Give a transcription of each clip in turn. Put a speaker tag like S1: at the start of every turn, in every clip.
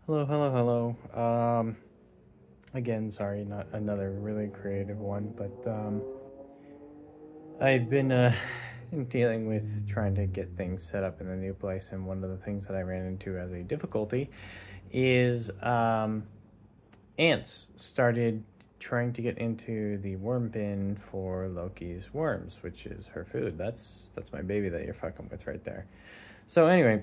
S1: Hello, hello, hello. Again, sorry, not another really creative one, but I've been dealing with trying to get things set up in a new place, and one of the things that I ran into as a difficulty is ants started trying to get into the worm bin for Loki's worms, which is her food. That's my baby that you're fucking with right there. So anyway,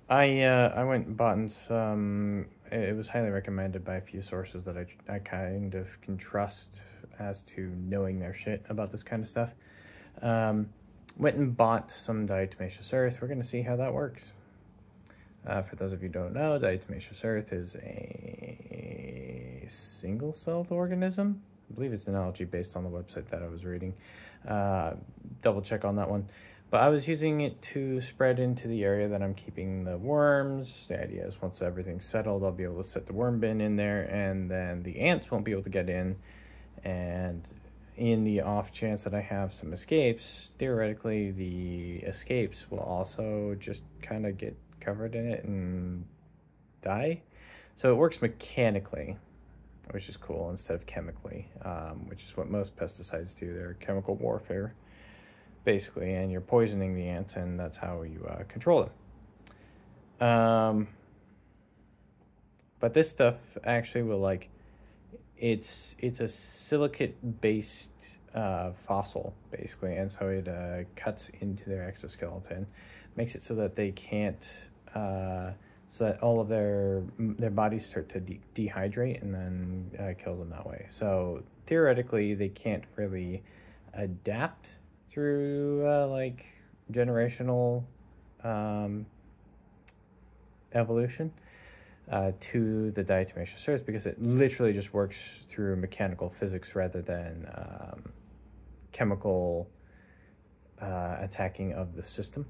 S1: I went and bought some. It was highly recommended by a few sources that I kind of can trust as to knowing their shit about this kind of stuff. Um, Went and bought some diatomaceous earth. We're gonna see how that works. For those of you who don't know, diatomaceous earth is a single-celled organism. I believe it's an algae based on the website that I was reading. Double check on that one. But I was using it to spread into the area that I'm keeping the worms. The idea is once everything's settled, I'll be able to set the worm bin in there, and then the ants won't be able to get in. And in the off chance that I have some escapes, theoretically, the escapes will also just kind of get covered in it and die. So it works mechanically, which is cool, instead of chemically, which is what most pesticides do. They're chemical warfare, basically, and you're poisoning the ants, and that's how you control them. But this stuff actually will, like, it's a silicate based fossil, basically, and so it cuts into their exoskeleton, makes it so that they can't so that all of their bodies start to dehydrate, and then kills them that way. So theoretically they can't really adapt through like generational evolution to the diatomaceous earth, because it literally just works through mechanical physics rather than chemical attacking of the system,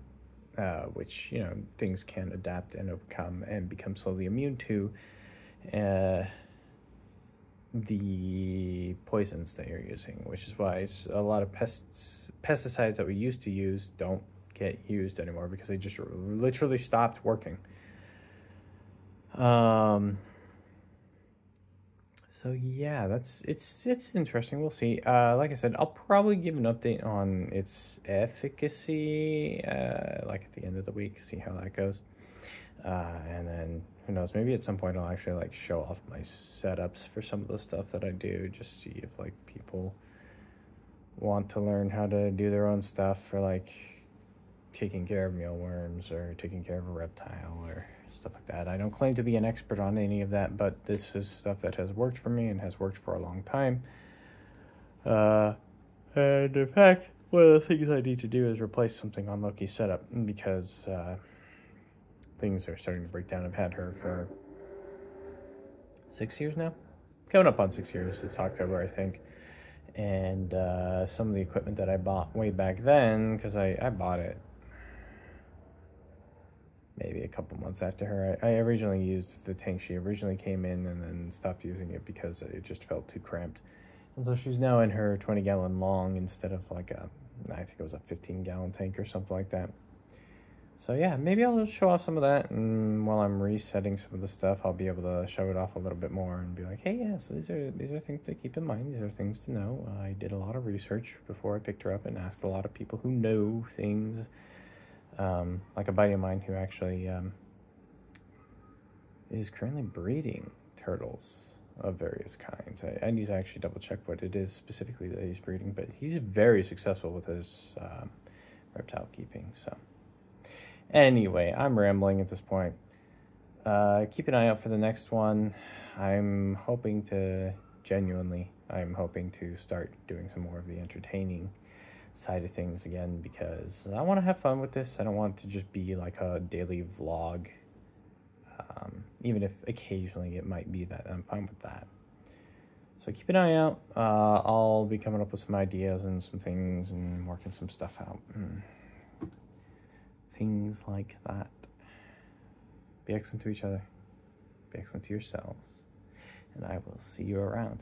S1: which, you know, things can adapt and overcome and become slowly immune to the poisons that you're using, which is why a lot of pesticides that we used to use don't get used anymore, because they just literally stopped working. So yeah, it's interesting. We'll see. Like I said, I'll probably give an update on its efficacy, like at the end of the week, see how that goes. And then who knows, maybe at some point I'll actually like show off my setups for some of the stuff that I do, just see if like people want to learn how to do their own stuff for like taking care of mealworms or taking care of a reptile or stuff like that. I don't claim to be an expert on any of that, but this is stuff that has worked for me and has worked for a long time. And in fact, one of the things I need to do is replace something on Loki's setup, because things are starting to break down. I've had her for 6 years now. Coming up on 6 years this October, I think. And some of the equipment that I bought way back then, because I bought it maybe a couple months after her. I originally used the tank she originally came in, and then stopped using it because it just felt too cramped. And so she's now in her 20-gallon long instead of like I think it was a 15-gallon tank or something like that. So yeah, maybe I'll show off some of that, and while I'm resetting some of the stuff, I'll be able to show it off a little bit more and be like, hey, yeah, so these are things to keep in mind. These are things to know. I did a lot of research before I picked her up and asked a lot of people who know things. Like a buddy of mine who actually is currently breeding turtles of various kinds. I need to actually double check what it is specifically that he's breeding, but he's very successful with his reptile keeping. So anyway, I'm rambling at this point. Keep an eye out for the next one. I'm hoping to start doing some more of the entertaining side of things again, because I want to have fun with this. I don't want it to just be like a daily vlog, even if occasionally it might be that. I'm fine with that. So keep an eye out. I'll be coming up with some ideas and some things and working some stuff out. Things like that. Be excellent to each other. Be excellent to yourselves. And I will see you around.